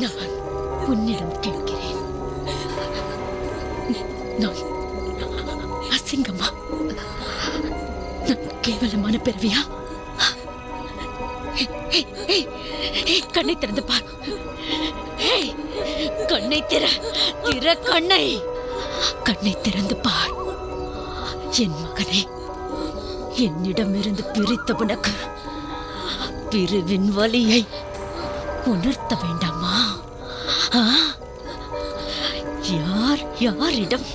நான் உன்னிடம் கேட்கிறேன், நான் அசிங்கமா, நான் கேவலமான பிறவியா? கண்ணை திறந்து பார். கண்ணை திற, கண்ணை திறந்து பார். என் மகனே, என்னிடமிருந்து பிரித்த உனக்கு பிரிவின் வலியை உணர்த்த வேண்டாமா? யாரிடம்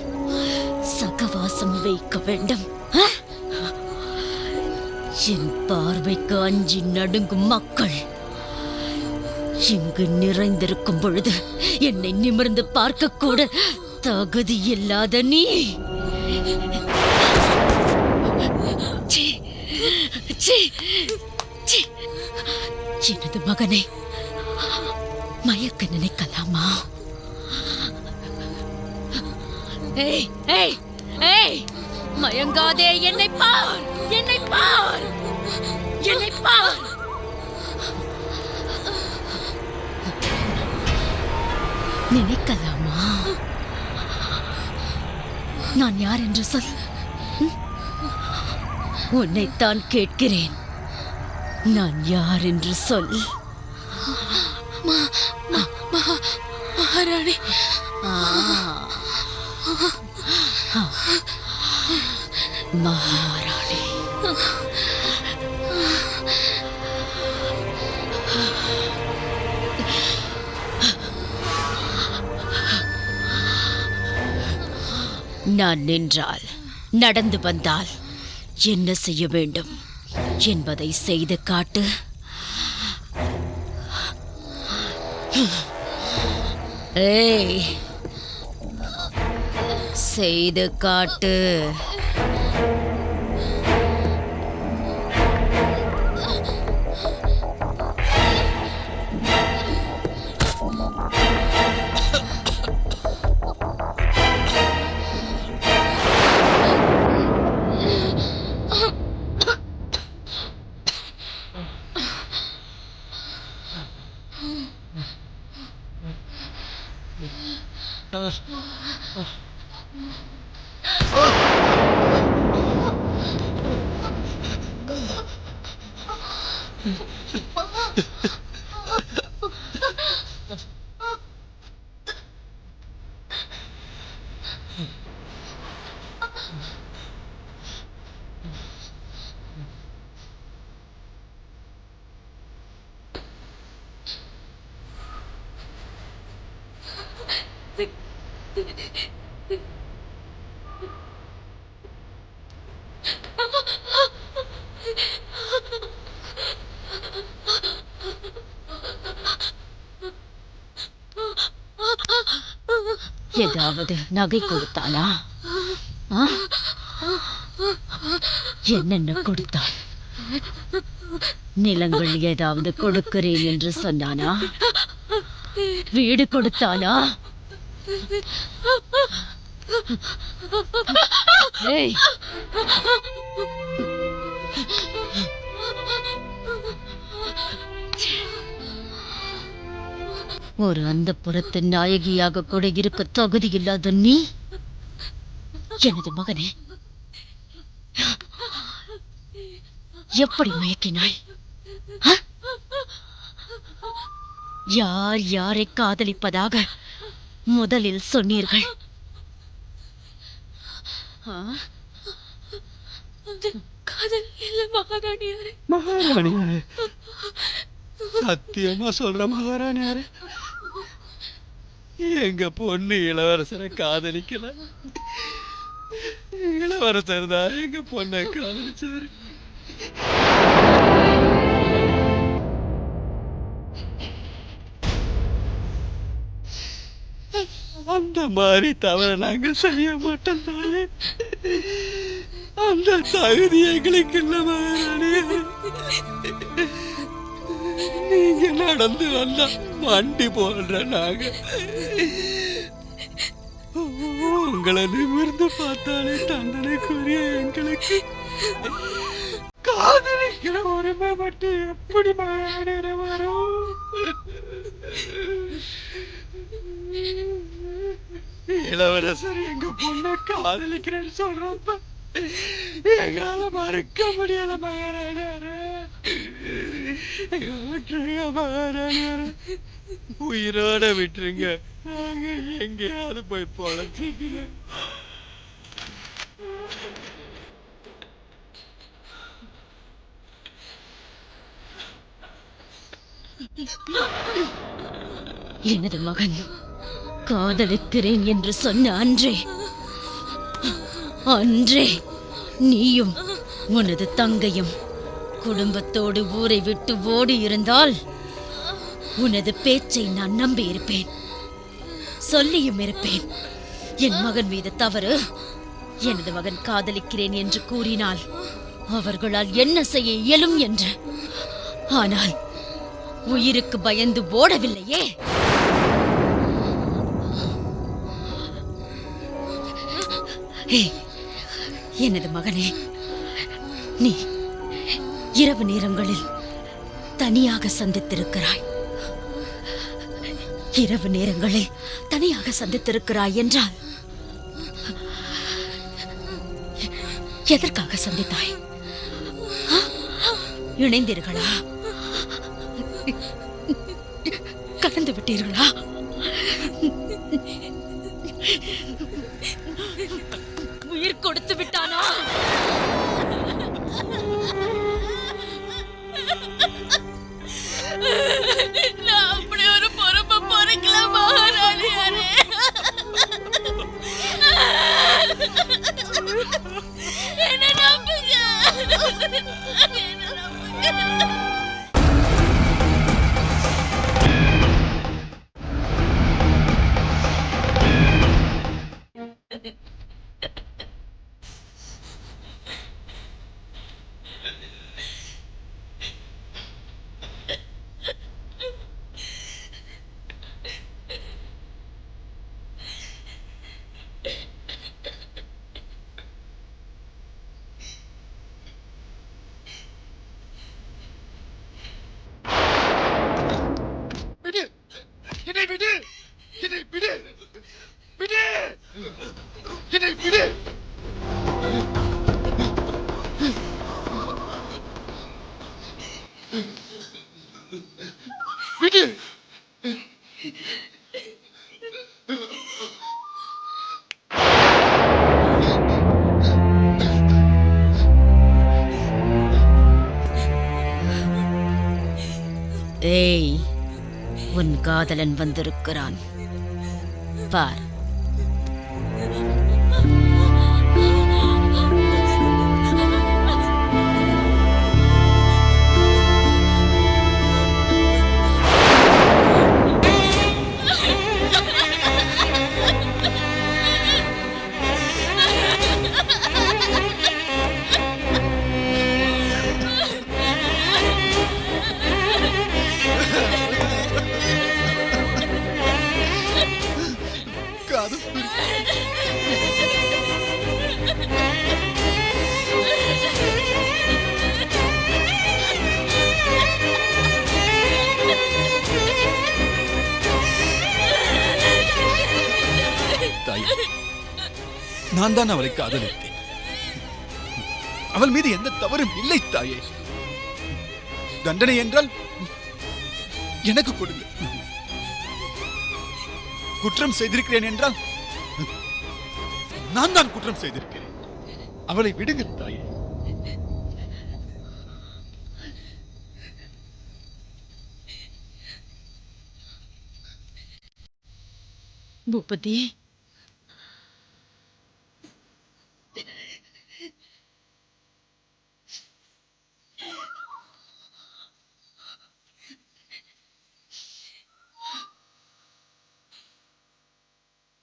சகவாசம் வைக்க வேண்டும்? என் பார்வைக்கு அஞ்சி நடுங்கும் மக்கள் இங்கு நிறைந்திருக்கும் பொழுது என்னை நிமிர்ந்து பார்க்க கூட தகுதி இல்லாத நீ, எனது மகனை மயக்க நினைக்கலாமா? மயங்காதே, என்னை பார், என்னை பார், என்னை பார். நினைக்கலாமா? நான் யார் என்று சொல். உன்னைத்தான் கேட்கிறேன், நான் யார் என்று சொல். மகாராணி. மகாராணி. நான் நின்றால், நடந்து வந்தால் என்ன செய்ய வேண்டும் என்பதை செய்து காட்டு. செய்து காட்டு. ஏதாவது நகை கொடுத்தானா? என்னென்ன கொடுத்தான்? நிலங்கள் ஏதாவது கொடுக்கிறேன் என்று சொன்னானா? வீடு கொடுத்தானா? ஒரு அந்த புறத்து நாயகியாக கூட இருக்க தகுதி இல்லாத நீ எனது மகனே எப்படி மயக்கினாய்? யார் யாரை காதலிப்பதாக முதலில் சொன்னீர்கள்? காதல் இல்ல மகாராணியாரே. மகாராணியாரே, சத்தியமா சொல்ற மகாராணியாரே, எங்க பொண்ணு இளவரசரை காதலிக்கல. இளவரசர் தான் எங்க பொண்ணை காதலிச்சாரு. அந்த மாதிரி தவிர நாங்க செய்ய மாட்டோம் தானே. அந்த தகுதி எங்களுக்கு இல்ல மகாராணியாரே. நீங்க நடந்து வந்தா வண்டி போடுற நாங்க உங்களை நிமிர்ந்து பார்த்தாலே தண்டனைக்குரிய எங்களுக்கு காதலிக்கிற உரிமை மட்டும் எப்படி மகாராணியாரே வரும்? இளவரசர் எங்க பொண்ண காதலிக்கிறேன்னு சொல்றப்ப எங்களால மறுக்க முடியல மகாராணியாரு. விட்டுருங்க மகாராணியாரு, உயிரோட விட்டுருங்க. நாங்க எங்கேயாவது போய் பொழைச்சிக்கிறேன். எனது மகன் காதலிக்கிறேன் என்று சொன்ன அன்றே நீயும் உனது தங்கையும் குடும்பத்தோடு ஊரை விட்டு ஓடி இருந்தால் உனது பேச்சை நான் நம்பி இருப்பேன், சொல்லியும் இருப்பேன். என் மகன் மீது தவறு. எனது மகன் காதலிக்கிறேன் என்று கூறினால் அவர்களால் என்ன செய்ய இயலும் என்று. ஆனால் உயிருக்கு பயந்து ஓடவில்லையே. எனது மகனே, நீ இரவு நேரங்களில் தனியாக சந்தித்திருக்கிறாய். இரவு நேரங்களில் தனியாக சந்தித்திருக்கிறாய் என்றால் எதற்காக சந்தித்தாய்? இணைந்தீர்களா? கலந்து விட்டீர்களா? உயிர் கொடுத்து விட்டானா? நான் அப்படி ஒரு பொறுப்பை பொறுக்கல மகாராணியாரே. என்ன நம்புங்க, என்ன நம்புங்க. ஏய், உன் காதலன் வந்திருக்கிறான் பார். நான் தான் அவளை காதலித்தேன். அவள் மீது எந்த தவறும் இல்லை தாயே. தண்டனை என்றால் எனக்கு கொடுங்க. குற்றம் செய்திருக்கிறேன் என்றால் நான் தான் குற்றம் செய்திருக்கிறேன். அவளை விடுங்க தாயே. பூபதி,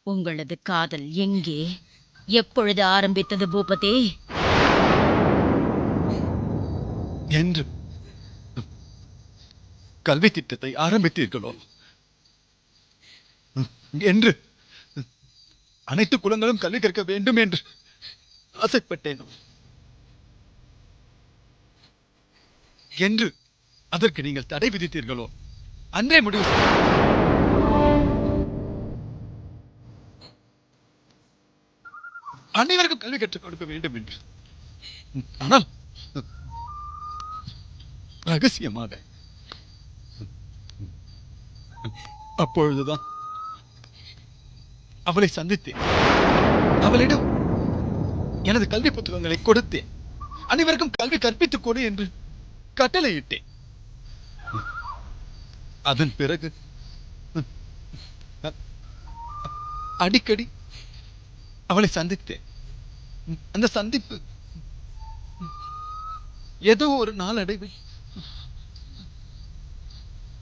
உங்களது காதல் எங்கே, எப்பொழுது ஆரம்பித்தது பூபதி? என்று கல்வி திட்டத்தை ஆரம்பித்தீர்களோ, என்று அனைத்து குலங்களும் கல்வி கற்க வேண்டும் என்று ஆசைப்பட்டேனோ, என்று அதற்கு நீங்கள் தடை விதித்தீர்களோ, அன்றே முடிவு. அனைவருக்கும் கல்வி கற்றுக் கொடுக்க வேண்டும் என்று. ஆனால் ரகசியமாக. அப்பொழுதுதான் அவளை சந்தித்தேன். அவளிடம் எனது கல்வி புத்தகங்களை கொடுத்தேன். அனைவருக்கும் கல்வி கற்பித்துக் கொடு என்று கட்டளையிட்டேன். அதன் பிறகு அடிக்கடி அவளை சந்தித்தேன். அந்த சந்திப்பு ஏதோ ஒரு நாளடைவில்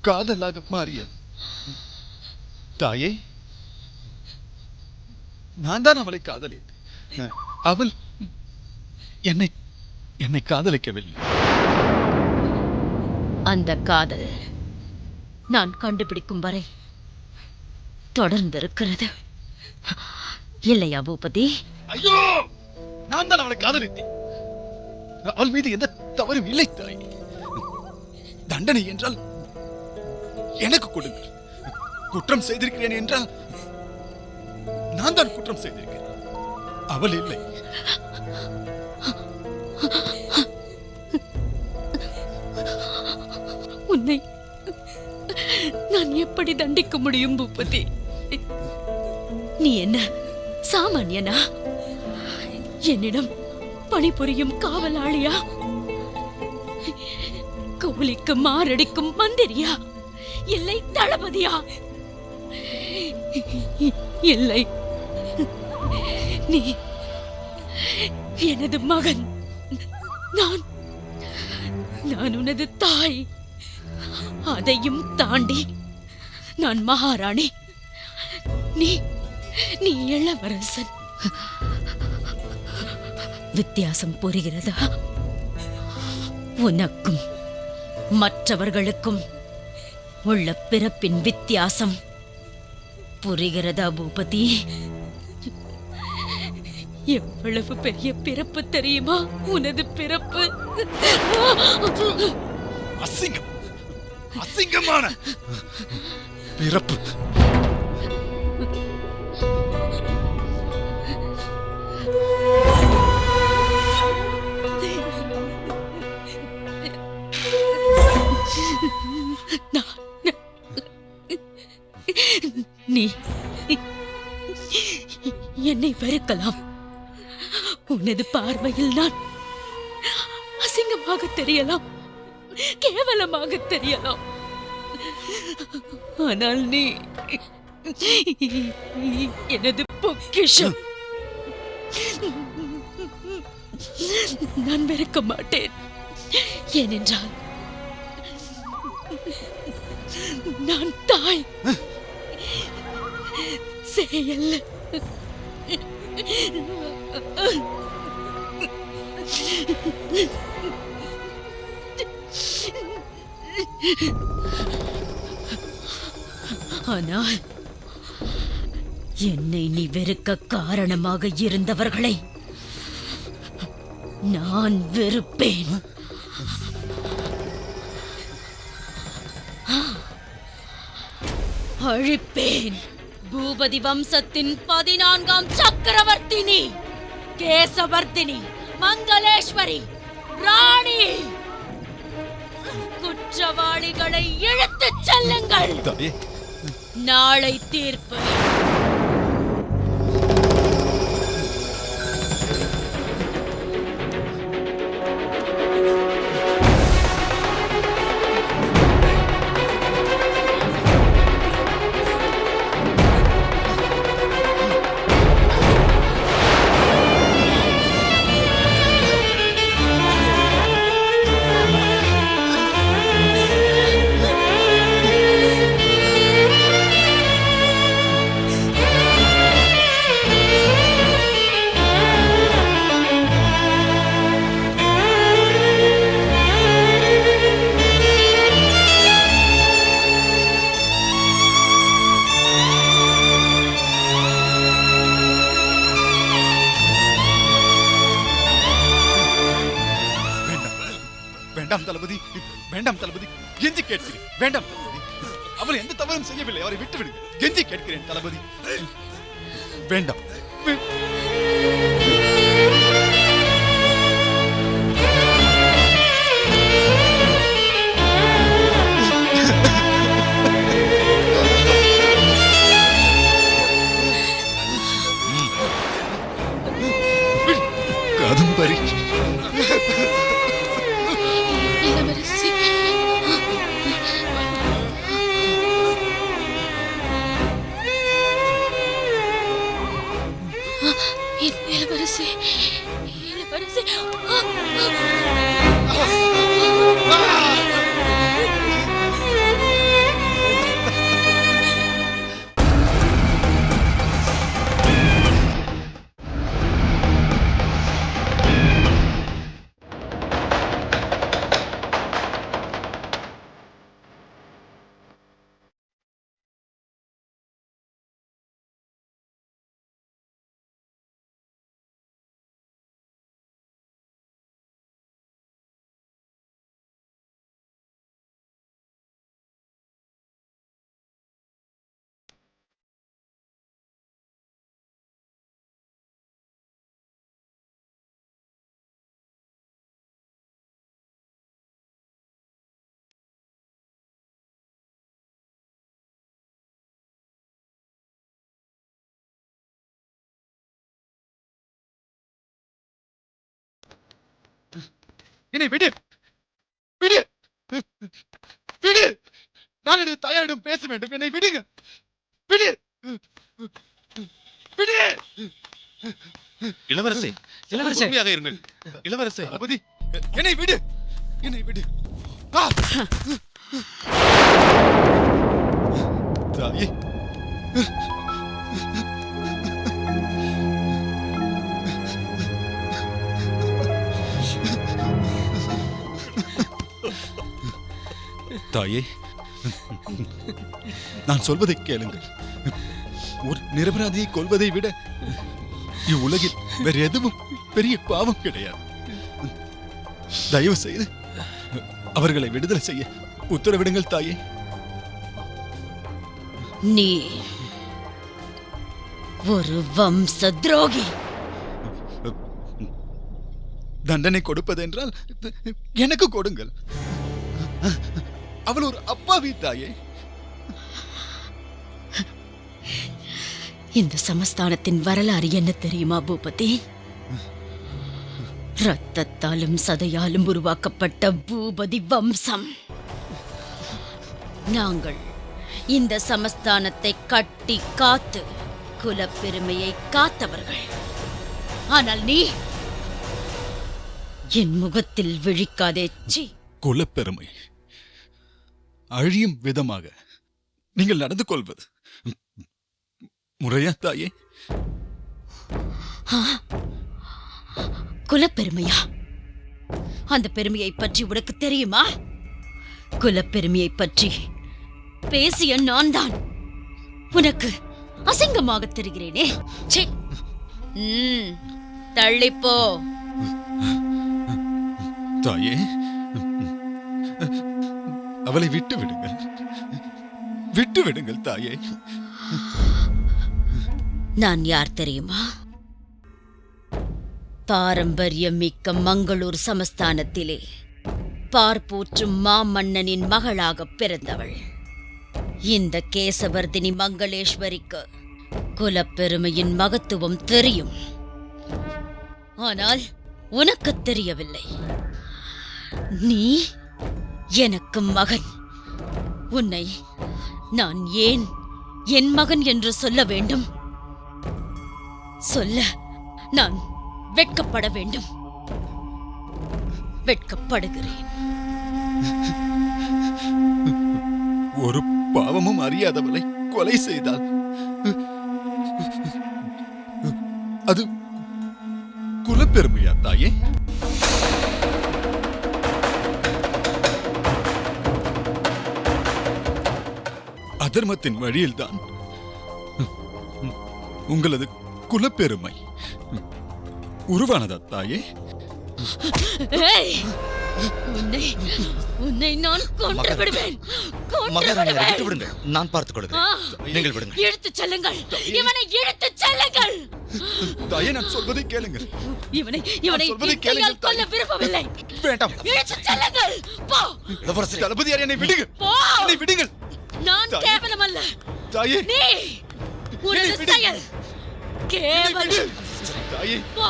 காதலாக மாறியது. தாயே, நான் தான் அவளை காதலித்தேன். அவள் என்னை காதலிக்கவில்லை. அந்த காதல் நான் கண்டுபிடிக்கும் வரை தொடர்ந்திருக்கிறது இல்லையா பூபதி? ஐயோ, நான் தான் அவளை காதலித்தேன். அவள் மீது எந்த தவறும் இல்லை தாய். தண்டனை என்றால் எனக்கு கொடுங்கள். குற்றம் செய்திருக்கிறேன் என்றால் நான் தான் குற்றம் செய்திருக்கிறேன், அவள் இல்லை. உன்னை நான் எப்படி தண்டிக்க முடியும் பூபதி? நீ என்ன சாமானியனா? என்னிடம் பணிபுரியும் காவலாளியா? கோலிக்கு மாரடிக்கும் மந்திரியா? இல்லை தளபதியா? இல்லை, நீ எனது மகன். நான் உனது தாய். அதையும் தாண்டி நான் மகாராணி, நீ இளவரசன். வித்தியாசம் புரிகிறதா? உனக்கும் மற்றவர்களுக்கும் உள்ள பிறப்பின் வித்தியாசம் புரிகிறதா பூபதி? எவ்வளவு பெரிய பிறப்பு தெரியுமா உனது பிறப்பு? அசிங்கமான பிறப்பு. நீ என்னை வெறுக்கலாம். உனது பார்வையில் நான் அசிங்கமாக தெரியலாம், கேவலமாக தெரியலாம். ஆனால் நீ எனது பொக்கிஷம். நான் வெறுக்க மாட்டேன். ஏனென்றால் நான் தாய், செயல்ல. ஆனால் என்னை நீ வெறுக்க காரணமாக இருந்தவர்களை நான் வெறுப்பேன். அழிப்பேன். பூபதி வம்சத்தின் 14ஆம் சக்கரவர்த்தினி, கேசவர்த்தினி, மங்களேஸ்வரி, ராணி. குற்றவாளிகளை இழுத்துச் செல்லுங்கள். நாளை தீர்ப்பு. வேண்டாம் தளபதி, வேண்டாம் தளபதி, கெஞ்சி கேட்கிறேன். வேண்டாம் தளபதி, அவள் எந்த தவறும் செய்யவில்லை. அவரை விட்டுவிடுங்க. கெஞ்சி கேட்கிறேன் தளபதி, வேண்டாம். காதம்பரி, இளவரசி, இளவரசி, இளவரசி. என்னை விடு, விடு, விடு. நான் எனது தாயாரிடம் பேச வேண்டும். என்னை விடுங்க, விடு, விடு. இளவரசே, இளவரசே, உண்மையாக இருங்கள். இளவரசே, தளபதி, என்னை விடு, என்னை விடு. ஆ! தாயே, தாயே, நான் சொல்வதை கேளுங்கள். ஒரு நிரபராதியை கொல்வதை விட இவ்வுலகில் வேறு எதுவும் பெரிய பாவம் கிடையாது. தயவு செய்து அவர்களை விடுதலை செய்ய உத்தரவிடுங்கள் தாயே. நீ ஒரு வம்ச துரோகி. தண்டனை கொடுப்பதென்றால் எனக்கு கொடுங்கள். அவள் ஒரு அப்பாவி தாயே. இந்த சமஸ்தானத்தின் வரலாறு என்ன தெரியுமா பூபதி? ரத்தத்தாலும் சதையாலும் உருவாக்கப்பட்ட பூபதி வம்சம். நாங்கள் இந்த சமஸ்தானத்தை கட்டி காத்து குலப்பெருமையை காத்தவர்கள். ஆனால் நீ என் முகத்தில் விழிக்காதே. சீ! குலப்பெருமை அழியும் விதமாக நீங்கள் நடந்து கொள்வது முறையா தாயே? குலப்பெருமையா? அந்த பெருமையை பற்றி உனக்கு தெரியுமா? குலப்பெருமையை பற்றி பேசிய நான் தான் உனக்கு அசிங்கமாக தெரிகிறேனே. ச்சே! தள்ளிப்போ. தாயே, அவளை விட்டு விடுங்கள், விட்டு விடுங்கள் தாயே. நான் யார் தெரியுமா? பாரம்பரியம் மிக்க மங்களூர் சமஸ்தானத்திலே பார்ப்போற்றும் மாமன்னனின் மகளாக பிறந்தவள். இந்த கேசவர்தினி மங்களேஸ்வரிக்கு குலப்பெருமையின் மகத்துவம் தெரியும். ஆனால் உனக்கு தெரியவில்லை. நீ எனக்கு மகன். உன்னை நான் ஏன் என் மகன் என்று சொல்ல வேண்டும்? சொல்ல நான் வெட்கப்பட வேண்டும். வெட்கப்படுகிறேன். ஒரு பாவமும் அறியாதவளை கொலை செய்தால் அது குலப்பெருமையா தாயே? அதர்மத்தின் வழியில்தான் உங்களது குலப்பெருமை உருவானதா தாயே? ஏய்! உன்னை உன்னை நான் கொன்று விடுவேன். கொன்று மகாராணியாரை விட்டு விடுவேன். விடுங்கள், நான் பார்த்துக் கொள்கிறேன். நீங்கள் விடுங்கள். இழுத்துச் செல்லுங்கள். இவனை இழுத்துச் செல்லுங்கள். தாயே, நான் சொல்வதை கேளுங்கள். இவனை இவனை சொல்வதை கையால் கேளுங்கள், கொல்ல விரும்பவில்லை. வேண்டாம். இழுத்துச் செல்லுங்கள். போ. இளவரசரே, தளபதியார், என்னை விடுங்கள். போ. என்னை விடுங்கள். நான் தாயே. கேவலம் அல்ல. தாயே, நீ உனது என்னை விடு. செயல் என்னை விடு. கேவலம். தாயே, போ.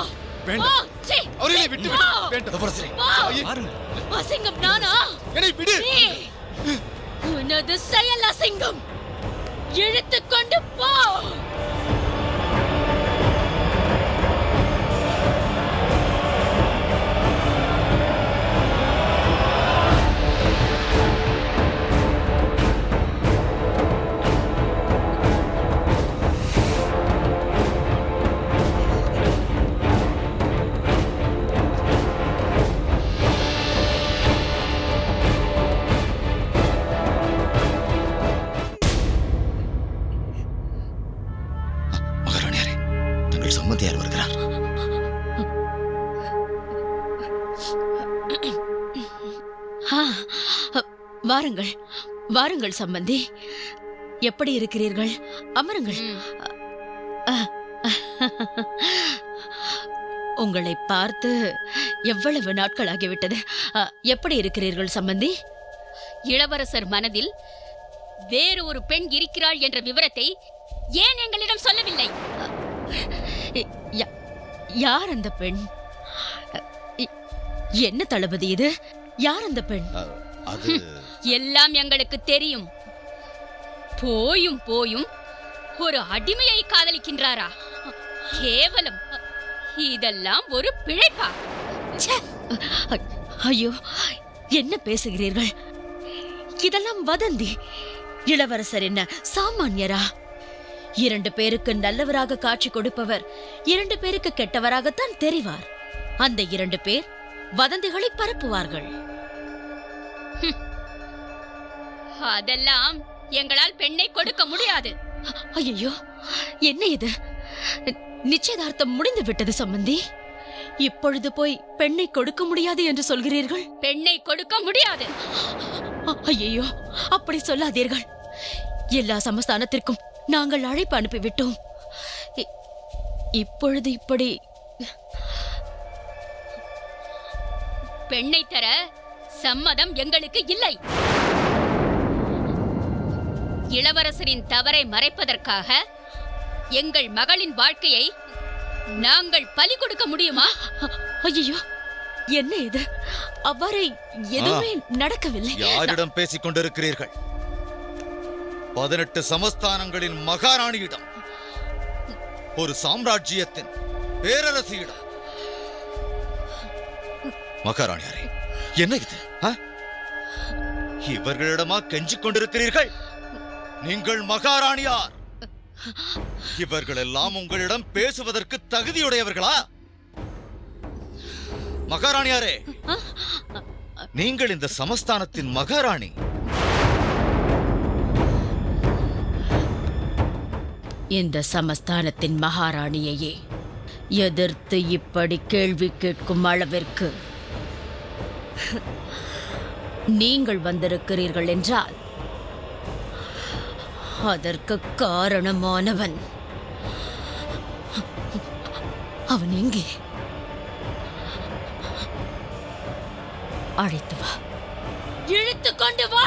வேண்டாம். போ. சீ. அவர்களை விட்டு விடு. போ. வேண்டாம். இளவரசரே, போ. தாயே, அசிங்கம் நானா? என்னை விடு. நீ உனது செயல் அசிங்கம். இழுத்துக் கொண்டு போ. மகாராணியாரே, தங்கள் சம்மந்தியார் வருகிறார். வாருங்கள் வாருங்கள் சம்பந்தி. எப்படி இருக்கிறீர்கள்? அமருங்கள். உங்களை பார்த்து எவ்வளவு நாட்கள் ஆகிவிட்டது. எப்படி இருக்கிறீர்கள் சம்பந்தி? இளவரசர் மனதில் வேறு ஒரு பெண் இருக்கிறாள் என்ற விவரத்தை ஏன் எங்களிடம் சொல்லவில்லை? யார் அந்த பெண்? என்ன தளபதி இது? யார் அந்த பெண்? அது எல்லாம் எங்களுக்கு தெரியும். போயும் போயும் ஒரு அடிமையை காதலிக்கின்றாரா? கேவலம். இதெல்லாம் ஒரு பிழைப்பா? ச்சே! ஐயோ, என்ன பேசுகிறீர்கள்? இதெல்லாம் வதந்தி. இளவரசர் என்ன சாமானியரா? 2 பேருக்கு நல்லவராக காட்சி கொடுப்பவர் 2 பேருக்கு கெட்டவராகத்தான் தெரிவார். அந்த 2 பேர் வதந்திகளை பரப்புவார்கள். அதெல்லாம் எங்களால் பெண்ணை கொடுக்க முடியாது. ஐயோ, என்ன இது? நிச்சயதார்த்தம் முடிந்து விட்டது சம்பந்தி. இப்பொழுது போய் பெண்ணை கொடுக்க முடியாது என்று சொல்கிறீர்கள்? பெண்ணை கொடுக்க முடியாது. ஐயோ, அப்படி சொல்லாதீர்கள். எல்லா சமஸ்தானத்திற்கும் நாங்கள் அழைப்பு அனுப்பிவிட்டோம். இப்பொழுது இப்படி பெண்ணை தர சம்மதம் எங்களுக்கு இல்லை. இளவரசரின் தவறை மறைப்பதற்காக எங்கள் மகளின் வாழ்க்கையை நாங்கள் பலி கொடுக்க முடியுமா? ஐயோ, என்ன இது? அவ்வாறு எதுவுமே நடக்கவில்லை. யாரிடம் பேசிக் கொண்டிருக்கிறீர்கள்? 18 சமஸ்தானங்களின் மகாராணியிடம், ஒரு சாம்ராஜ்யத்தின் பேரரசியிடம். மகாராணியாரே, என்ன இது? இவர்களிடமா கெஞ்சிக் கொண்டிருக்கிறீர்கள்? நீங்கள் மகாராணியார். இவர்கள் எல்லாம் உங்களிடம் பேசுவதற்கு தகுதியுடையவர்களா? மகாராணியாரே, நீங்கள் இந்த சமஸ்தானத்தின் மகாராணி. இந்த சமஸ்தானத்தின் மகாராணியையே எதிர்த்து இப்படி கேள்வி கேட்கும் அளவிற்கு நீங்கள் வந்திருக்கிறீர்கள் என்றால் அதற்கு காரணமானவன் அவன் எங்கே? அழைத்து வா. இழுத்து கொண்டு வா.